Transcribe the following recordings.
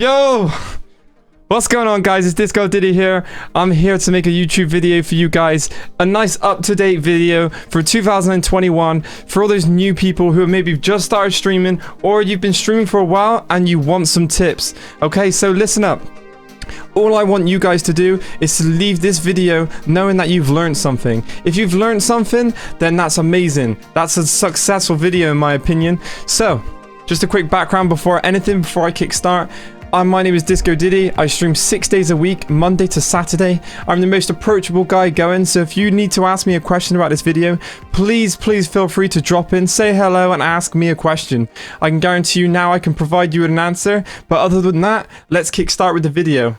Yo! What's going on, guys? It's DISCODIDDY here. I'm here to make a YouTube video for you guys. A nice up-to-date video for 2021 for all those new people who have maybe just started streaming or you've been streaming for a while and you want some tips. Okay, so listen up. All I want you guys to do is to leave this video knowing that you've learned something. If you've learned something, then that's amazing. That's a successful video in my opinion. So, just a quick background before I kickstart. My name is DISCODIDDY. I stream 6 days a week, Monday to Saturday. I'm the most approachable guy going, so if you need to ask me a question about this video, please feel free to drop in, say hello and ask me a question. I can guarantee you now I can provide you with an answer, but other than that, let's kickstart with the video.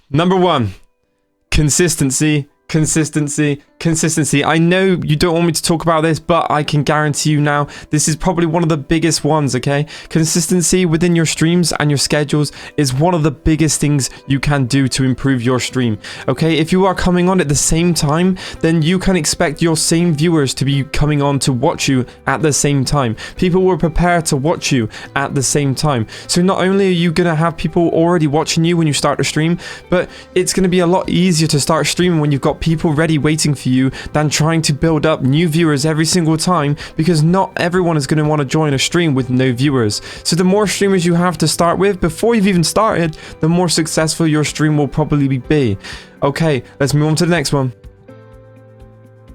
Number 1, consistency. I know you don't want me to talk about this, but I can guarantee you now, this is probably one of the biggest ones, okay? Consistency within your streams and your schedules is one of the biggest things you can do to improve your stream, okay? If you are coming on at the same time, then you can expect your same viewers to be coming on to watch you at the same time. People will prepare to watch you at the same time. So not only are you gonna have people already watching you when you start to stream, but it's gonna be a lot easier to start streaming when you've got people ready waiting for you than trying to build up new viewers every single time, because not everyone is going to want to join a stream with no viewers. So the more streamers you have to start with before you've even started, the more successful your stream will probably be. Okay, let's move on to the next one.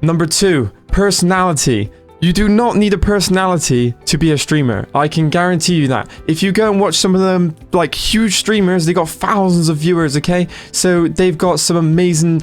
Number 2, personality. You do not need a personality to be a streamer. I can guarantee you that. If you go and watch some of them, like huge streamers, they got thousands of viewers, okay? So they've got some amazing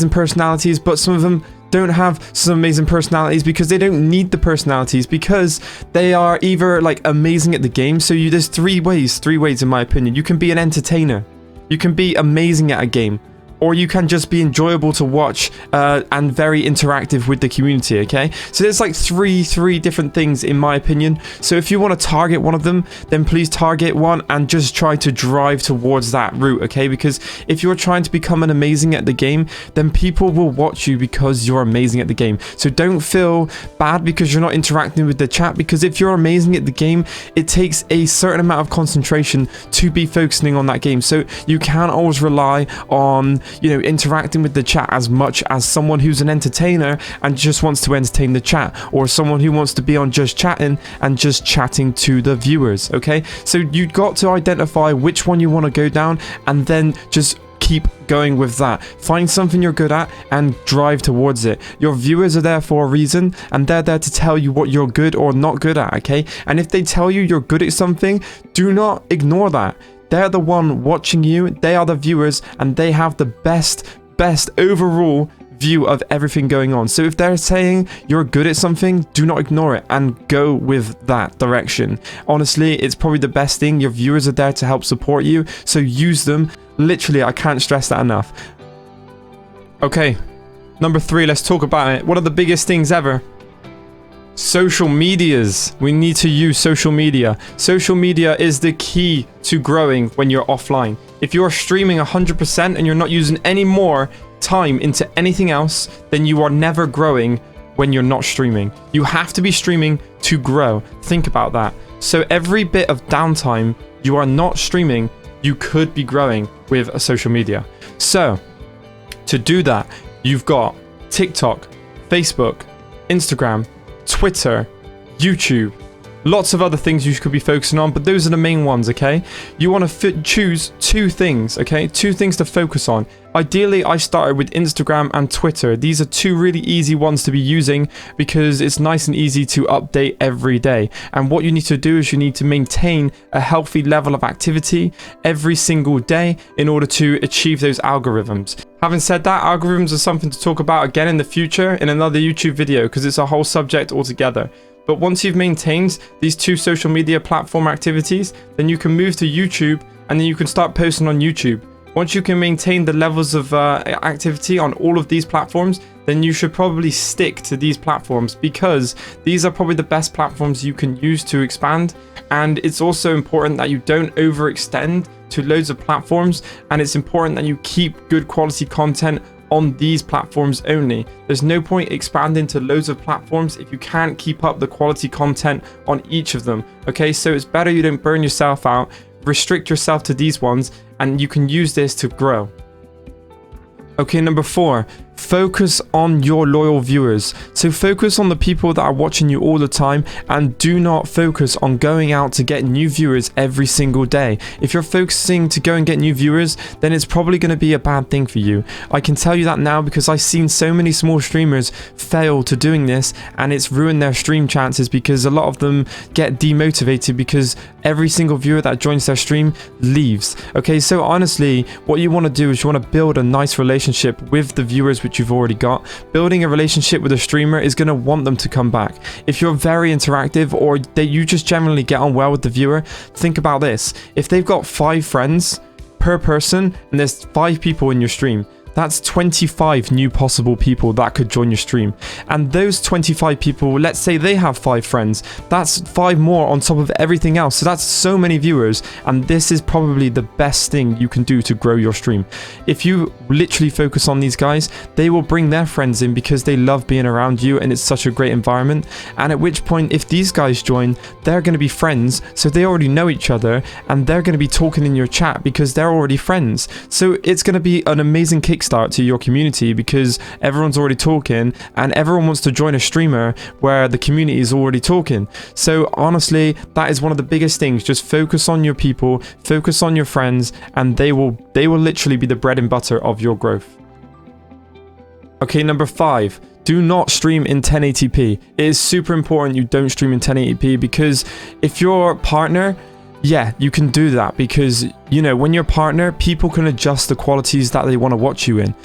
personalities, but some of them don't have some amazing personalities because they don't need the personalities, because they are either like amazing at the game. So there's three ways in my opinion. You can be an entertainer, you can be amazing at a game, or you can just be enjoyable to watch and very interactive with the community, okay? So there's like three different things in my opinion. So if you want to target one of them, then please target one and just try to drive towards that route, okay? Because if you're trying to become an amazing at the game, then people will watch you because you're amazing at the game. So don't feel bad because you're not interacting with the chat, because if you're amazing at the game, it takes a certain amount of concentration to be focusing on that game. So you can't always rely on, you know, interacting with the chat as much as someone who's an entertainer and just wants to entertain the chat, or someone who wants to be on just chatting and just chatting to the viewers, okay? So you've got to identify which one you want to go down and then just keep going with that. Find something you're good at and drive towards it. Your viewers are there for a reason, and they're there to tell you what you're good or not good at, okay? And if they tell you you're good at something, do not ignore that. They're the one watching you, they are the viewers, and they have the best overall view of everything going on. So if they're saying you're good at something, do not ignore it and go with that direction. Honestly, it's probably the best thing. Your viewers are there to help support you, so use them. Literally, I can't stress that enough. Okay, number 3, let's talk about it. One of the biggest things ever. Social medias. We need to use social media. Social media is the key to growing when you're offline. If you're streaming 100% and you're not using any more time into anything else, then you are never growing when you're not streaming. You have to be streaming to grow. Think about that. So every bit of downtime you are not streaming, you could be growing with a social media. So to do that, you've got TikTok, Facebook, Instagram, Twitter, YouTube, lots of other things you could be focusing on, but those are the main ones, okay? You want to choose 2 things, okay? 2 things to focus on. Ideally, I started with Instagram and Twitter. These are 2 really easy ones to be using because it's nice and easy to update every day. And what you need to do is you need to maintain a healthy level of activity every single day in order to achieve those algorithms. Having said that, algorithms are something to talk about again in the future in another YouTube video because it's a whole subject altogether. But once you've maintained these 2 social media platform activities, then you can move to YouTube and then you can start posting on YouTube. Once you can maintain the levels of activity on all of these platforms, then you should probably stick to these platforms, because these are probably the best platforms you can use to expand. And it's also important that you don't overextend to loads of platforms, and it's important that you keep good quality content on these platforms only. There's no point expanding to loads of platforms if you can't keep up the quality content on each of them. Okay, so it's better you don't burn yourself out. Restrict yourself to these ones, and you can use this to grow. Okay, number 4, focus on your loyal viewers. So focus on the people that are watching you all the time, and do not focus on going out to get new viewers every single day. If you're focusing to go and get new viewers, then it's probably going to be a bad thing for you. I can tell you that now, because I've seen so many small streamers fail to doing this, and it's ruined their stream chances, because a lot of them get demotivated because every single viewer that joins their stream leaves. Okay, so honestly, what you want to do is you want to build a nice relationship with the viewers which you've already got. Building a relationship with a streamer is going to want them to come back. If you're very interactive, or that you just generally get on well with the viewer, think about this. If they've got 5 friends per person, and there's 5 people in your stream, that's 25 new possible people that could join your stream. And those 25 people, let's say they have 5 friends, that's 5 more on top of everything else. So that's so many viewers, and this is probably the best thing you can do to grow your stream. If you literally focus on these guys, they will bring their friends in because they love being around you, and it's such a great environment. And at which point, if these guys join, they're going to be friends, so they already know each other, and they're going to be talking in your chat because they're already friends. So it's going to be an amazing kickstart to your community, because everyone's already talking, and everyone wants to join a streamer where the community is already talking. So honestly, that is one of the biggest things. Just focus on your people, focus on your friends, and they will literally be the bread and butter of your growth. Okay, number 5. Do not stream in 1080p. It is super important you don't stream in 1080p, because if your partner, yeah, you can do that, because, you know, when you're partner, people can adjust the qualities that they want to watch you in.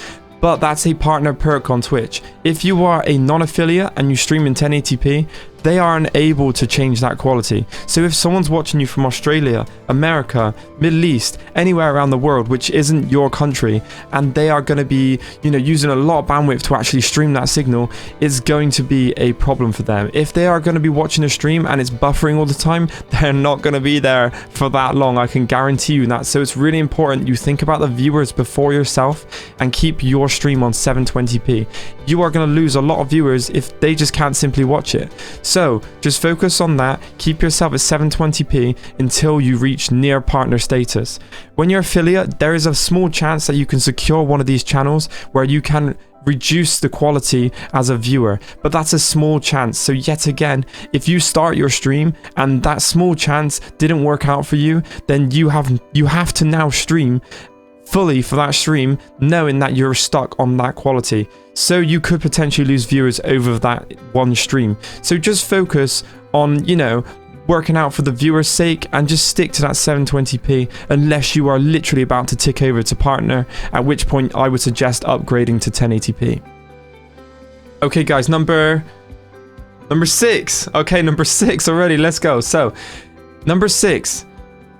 But that's a partner perk on Twitch. If you are a non-affiliate and you stream in 1080p, they are unable to change that quality. So if someone's watching you from Australia, America, Middle East, anywhere around the world which isn't your country, and they are going to be, you know, using a lot of bandwidth to actually stream that signal, it's going to be a problem for them. If they are going to be watching a stream and it's buffering all the time, they're not going to be there for that long. I can guarantee you that. So it's really important you think about the viewers before yourself, and keep your stream on 720p. You are going to lose a lot of viewers if they just can't simply watch it. So just focus on that, keep yourself at 720p until you reach near partner status. When you're affiliate, there is a small chance that you can secure one of these channels where you can reduce the quality as a viewer, but that's a small chance. So yet again, if you start your stream and that small chance didn't work out for you, then you have to now stream fully for that stream, knowing that you're stuck on that quality. So you could potentially lose viewers over that one stream. So just focus on, you know, working out for the viewer's sake, and just stick to that 720p unless you are literally about to tick over to partner, at which point I would suggest upgrading to 1080p. Okay guys, number 6. Okay, number 6 already, let's go. So number 6,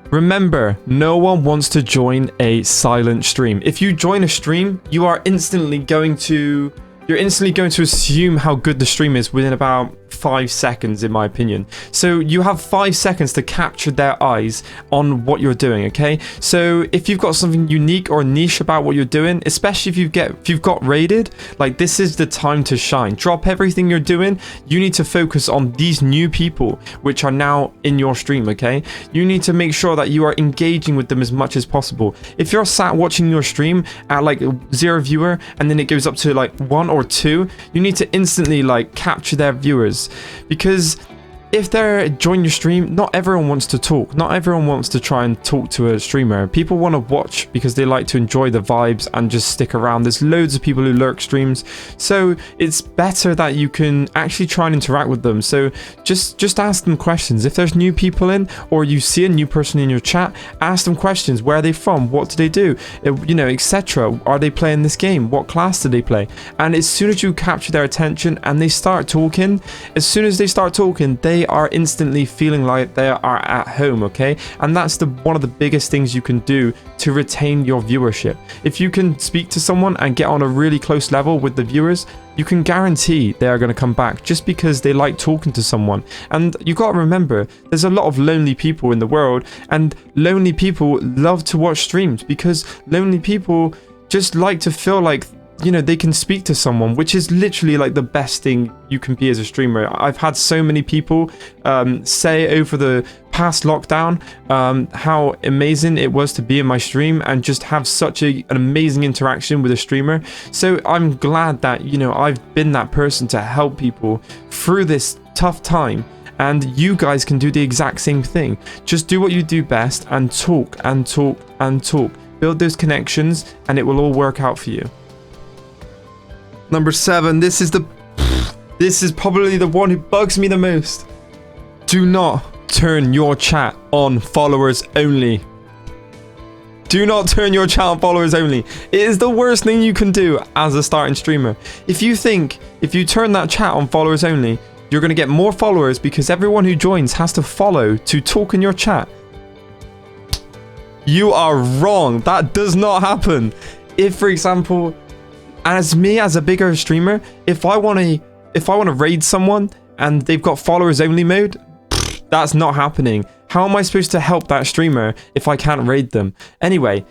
remember, no one wants to join a silent stream. If you join a stream, you are instantly going to assume how good the stream is within about 5 seconds, in my opinion. So you have 5 seconds to capture their eyes on what you're doing, okay? So if you've got something unique or niche about what you're doing, especially if you've got raided, like, this is the time to shine. Drop everything you're doing. You need to focus on these new people which are now in your stream, okay? You need to make sure that you are engaging with them as much as possible. If you're sat watching your stream at like 0 viewer and then it goes up to like 1 or 2, you need to instantly like capture their viewers. Because if they're joining your stream, not everyone wants to talk. Not everyone wants to try and talk to a streamer. People want to watch because they like to enjoy the vibes and just stick around. There's loads of people who lurk streams. So it's better that you can actually try and interact with them. So just ask them questions. If there's new people in, or you see a new person in your chat, ask them questions. Where are they from? What do they do? You know, etc. Are they playing this game? What class do they play? And as soon as you capture their attention and they start talking, they they are instantly feeling like they are at home, okay? And that's one of the biggest things you can do to retain your viewership. If you can speak to someone and get on a really close level with the viewers, you can guarantee they are going to come back just because they like talking to someone. And you got to remember, there's a lot of lonely people in the world, and lonely people love to watch streams because lonely people just like to feel like, you know, they can speak to someone, which is literally like the best thing you can be as a streamer. I've had so many people say over the past lockdown how amazing it was to be in my stream and just have such an amazing interaction with a streamer. So I'm glad that, you know, I've been that person to help people through this tough time. And you guys can do the exact same thing. Just do what you do best and talk and talk and talk. Build those connections and it will all work out for you. Number 7, this is probably the one who bugs me the most. Do not turn your chat on followers only. Do not turn your chat on followers only. It is the worst thing you can do as a starting streamer. If you think if you turn that chat on followers only, you're going to get more followers because everyone who joins has to follow to talk in your chat, you are wrong. That does not happen. If, for example, as a bigger streamer, if I want to raid someone and they've got followers only mode, that's not happening. How am I supposed to help that streamer if I can't raid them? Anyway,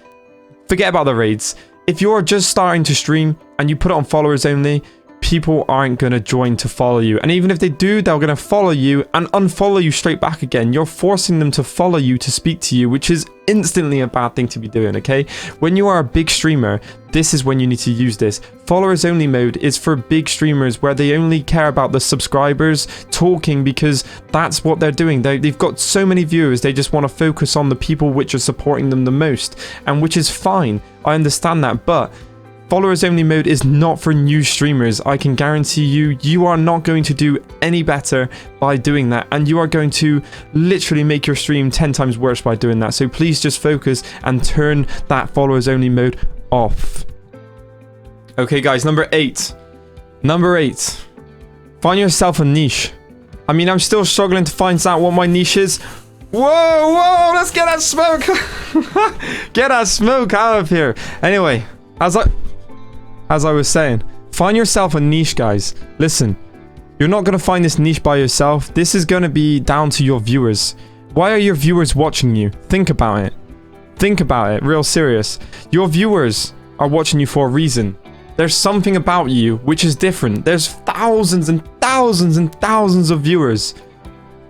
forget about the raids. If you're just starting to stream and you put it on followers only, people aren't going to join to follow you. And even if they do, they're going to follow you and unfollow you straight back again. You're forcing them to follow you to speak to you, which is instantly a bad thing to be doing, okay? When you are a big streamer, this is when you need to use this. Followers only mode is for big streamers where they only care about the subscribers talking because that's what they're doing. They've got so many viewers, they just want to focus on the people which are supporting them the most, and which is fine. I understand that, but followers only mode is not for new streamers. I can guarantee you, you are not going to do any better by doing that, and you are going to literally make your stream 10 times worse by doing that. So please just focus and turn that followers only mode off. Okay guys, number 8. Find yourself a niche. I mean, I'm still struggling to find out what my niche is. Whoa, let's get that smoke. Get that smoke out of here. Anyway, as I was saying, find yourself a niche, guys. Listen, you're not going to find this niche by yourself. This is going to be down to your viewers. Why are your viewers watching you? Think about it. Think about it, real serious. Your viewers are watching you for a reason. There's something about you which is different. There's thousands and thousands and thousands of viewers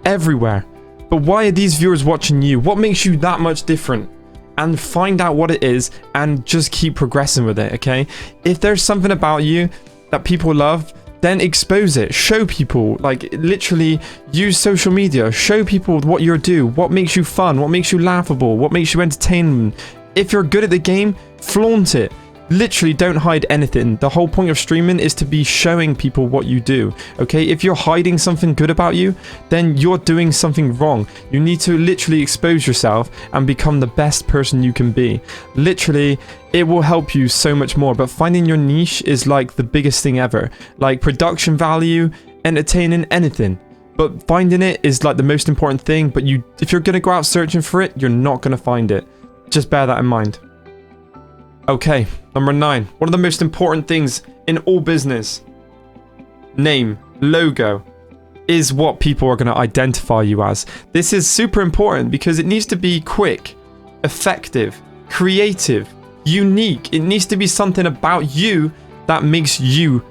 everywhere. But why are these viewers watching you? What makes you that much different? And find out what it is and just keep progressing with it, okay? If there's something about you that people love, then expose it. Show people, like literally use social media. Show people what you do, what makes you fun, what makes you laughable, what makes you entertainment. If you're good at the game, flaunt it. Literally don't hide anything. The whole point of streaming is to be showing people what you do, okay? If you're hiding something good about you, then you're doing something wrong. You need to literally expose yourself and become the best person you can be. Literally, it will help you so much more. But finding your niche is like the biggest thing ever. Like production value, entertaining, anything. But finding it is like the most important thing. But if you're going to go out searching for it, you're not going to find it. Just bear that in mind. Okay, number 9. One of the most important things in all business. Name, logo, is what people are going to identify you as. This is super important because it needs to be quick, effective, creative, unique. It needs to be something about you that makes you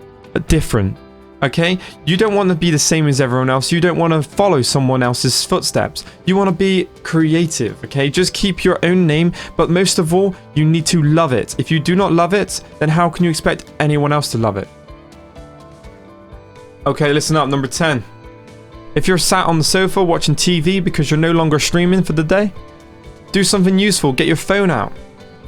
different. Okay, you don't want to be the same as everyone else. You don't want to follow someone else's footsteps. You want to be creative, okay? Just keep your own name, but most of all, you need to love it. If you do not love it, then how can you expect anyone else to love it? Okay, listen up, number 10. If you're sat on the sofa watching TV because you're no longer streaming for the day, do something useful, get your phone out.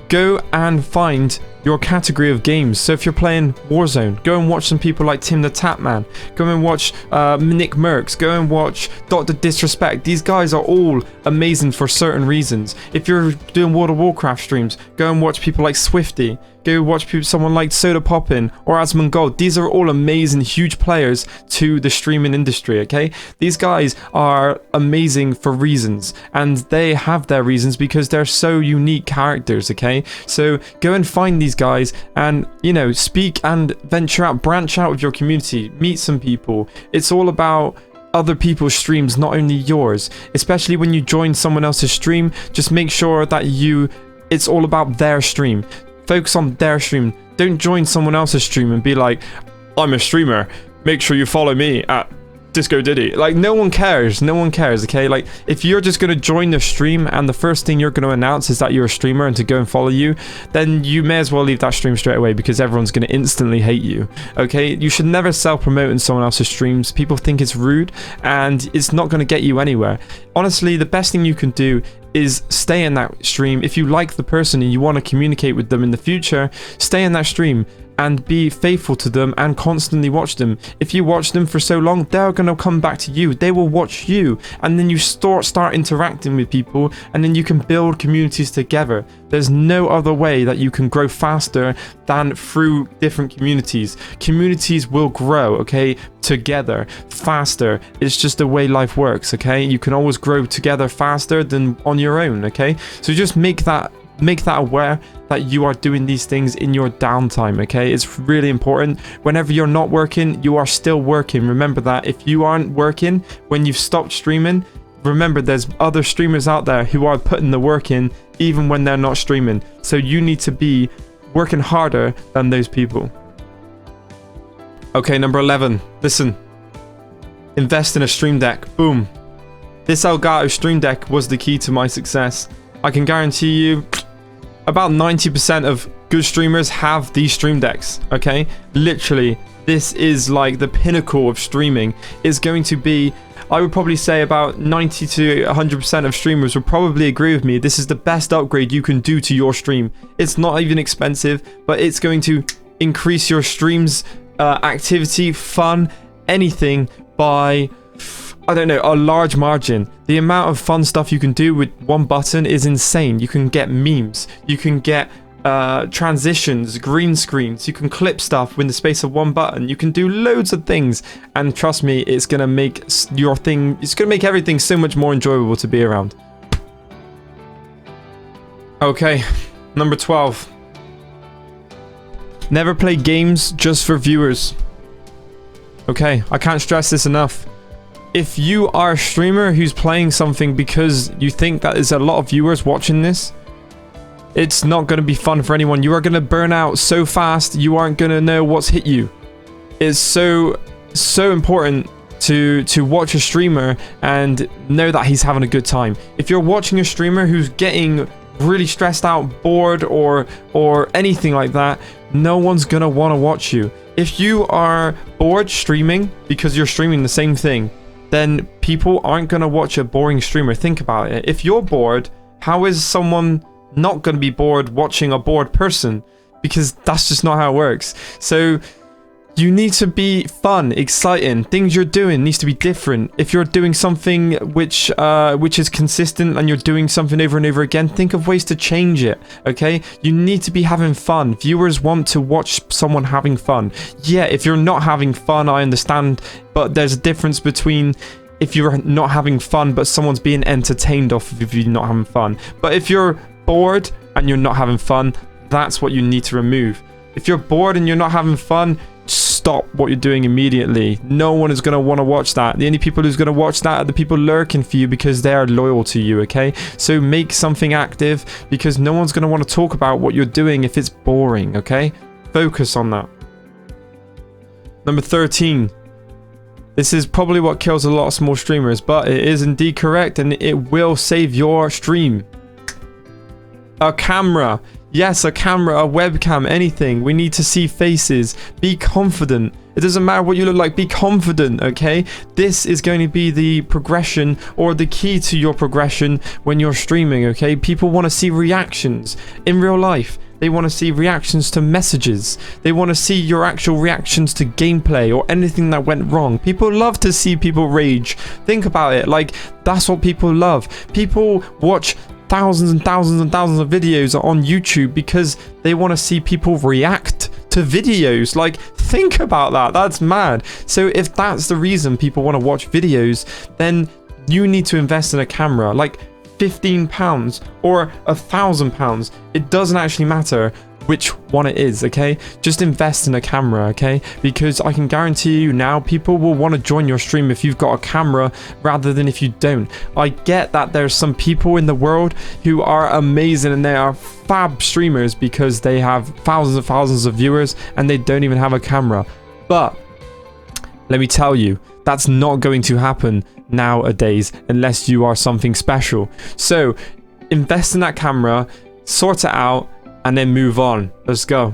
Go and find your category of games. So if you're playing Warzone, go and watch some people like Tim the Tapman. Go and watch Nick Mercs. Go and watch Dr. Disrespect. These guys are all amazing for certain reasons. If you're doing World of Warcraft streams, go and watch people like Swifty. Go watch someone like Soda Poppin or Asmongold. These are all amazing, huge players to the streaming industry, okay? These guys are amazing for reasons, and they have their reasons because they're so unique characters, okay? So go and find these guys and, you know, speak and venture out, branch out with your community, meet some people. It's all about other people's streams, not only yours. Especially when you join someone else's stream, just make sure that it's all about their stream. Focus on their stream. Don't join someone else's stream and be like, I'm a streamer, make sure you follow me at DISCODIDDY. Like, no one cares, okay? Like, if you're just gonna join the stream and the first thing you're gonna announce is that you're a streamer and to go and follow you, then you may as well leave that stream straight away, because everyone's gonna instantly hate you, okay? You should never self-promote in someone else's streams. People think it's rude and it's not gonna get you anywhere. Honestly, the best thing you can do is stay in that stream. If you like the person and you want to communicate with them in the future, stay in that stream and be faithful to them and constantly watch them. If you watch them for so long, they're going to come back to you. They will watch you, and then you start interacting with people, and then you can build communities together. There's no other way that you can grow faster than through different communities. Communities will grow, okay, together, faster. It's just the way life works, okay? You can always grow together faster than on your own, okay? So just make that aware that you are doing these things in your downtime, okay? It's really important. Whenever you're not working, you are still working. Remember that. If you aren't working when you've stopped streaming, remember there's other streamers out there who are putting the work in even when they're not streaming. So you need to be working harder than those people. Okay, number 11. Listen. Invest in a Streamdeck. Boom. This Elgato Streamdeck was the key to my success. I can guarantee you about 90% of good streamers have these stream decks, okay? Literally, this is like the pinnacle of streaming. It's going to be, I would probably say about 90 to 100% of streamers would probably agree with me. This is the best upgrade you can do to your stream. It's not even expensive, but it's going to increase your stream's activity, fun, anything by, I don't know, a large margin. The amount of fun stuff you can do with one button is insane. You can get memes, you can get transitions, green screens, you can clip stuff in the space of one button, you can do loads of things, and trust me, it's gonna make everything so much more enjoyable to be around. Okay, number 12. Never play games just for viewers. Okay, I can't stress this enough. If you are a streamer who's playing something because you think that there's a lot of viewers watching this, it's not going to be fun for anyone. You are going to burn out so fast, you aren't going to know what's hit you. It's so important to watch a streamer and know that he's having a good time. If you're watching a streamer who's getting really stressed out, bored, or anything like that, no one's going to want to watch you. If you are bored streaming because you're streaming the same thing, then people aren't going to watch a boring streamer. Think about it. If you're bored, how is someone not going to be bored watching a bored person? Because that's just not how it works. So you need to be fun, exciting. Things you're doing needs to be different. If you're doing something which is consistent and you're doing something over and over again, think of ways to change it, okay? You need to be having fun. Viewers want to watch someone having fun. Yeah, if you're not having fun, I understand, but there's a difference between if you're not having fun but someone's being entertained off of you not having fun. But if you're bored and you're not having fun, that's what you need to remove. If you're bored and you're not having fun, stop what you're doing immediately. No one is going to want to watch that. The only people who's going to watch that are the people lurking for you because they are loyal to you, okay? So make something active, because no one's going to want to talk about what you're doing if it's boring, okay? Focus on that. Number 13. This is probably what kills a lot of small streamers, but it is indeed correct, and it will save your stream. A camera. Yes, a camera, a webcam, anything. We need to see faces. Be confident. It doesn't matter what you look like. Be confident, okay? This is going to be the progression, or the key to your progression when you're streaming, okay? People want to see reactions in real life. They want to see reactions to messages. They want to see your actual reactions to gameplay or anything that went wrong. People love to see people rage. Think about it. Like, that's what people love. People watch thousands and thousands and thousands of videos on YouTube because they want to see people react to videos. Like, think about that. That's mad. So if that's the reason people want to watch videos, then you need to invest in a camera. Like £15 or £1,000. It doesn't actually matter which one it is, okay? Just invest in a camera, okay? Because I can guarantee you now, people will want to join your stream if you've got a camera rather than if you don't. I get that there's some people in the world who are amazing and they are fab streamers because they have thousands and thousands of viewers and they don't even have a camera. But let me tell you, that's not going to happen nowadays unless you are something special. So invest in that camera, sort it out, and then move on. Let's go.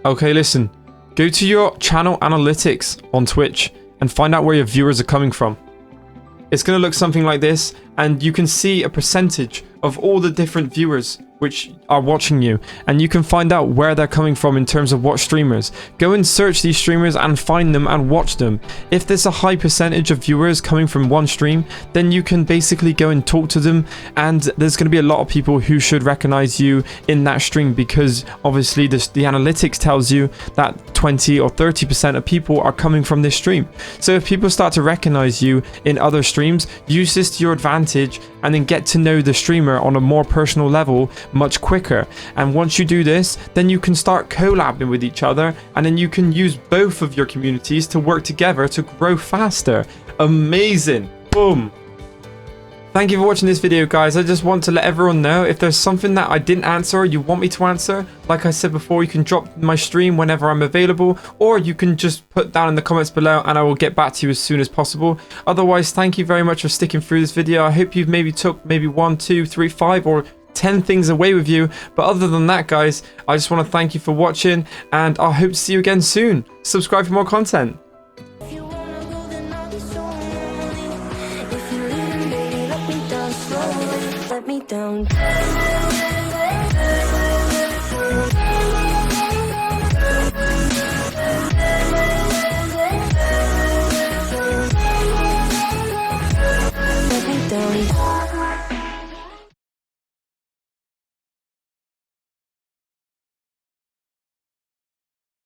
Okay, listen. Go to your channel analytics on Twitch and find out where your viewers are coming from. It's going to look something like this, and you can see a percentage of all the different viewers which are watching you, and you can find out where they're coming from in terms of what streamers. Go and search these streamers and find them and watch them. If there's a high percentage of viewers coming from one stream, then you can basically go and talk to them, and there's going to be a lot of people who should recognize you in that stream because obviously the analytics tells you that 20 or 30% of people are coming from this stream. So if people start to recognize you in other streams, use this to your advantage and then get to know the streamer on a more personal level much quicker. And once you do this, then you can start collabing with each other, and then you can use both of your communities to work together to grow faster. Amazing. Boom. Thank you for watching this video, guys. I just want to let everyone know if there's something that I didn't answer or you want me to answer, like I said before, you can drop my stream whenever I'm available, or you can just put down in the comments below and I will get back to you as soon as possible. Otherwise, thank you very much for sticking through this video. I hope you've maybe took maybe 1, 2, 3, 5 or 10 things away with you. But other than that, guys, I just want to thank you for watching, and I hope to see you again soon. Subscribe for more content. Let me down.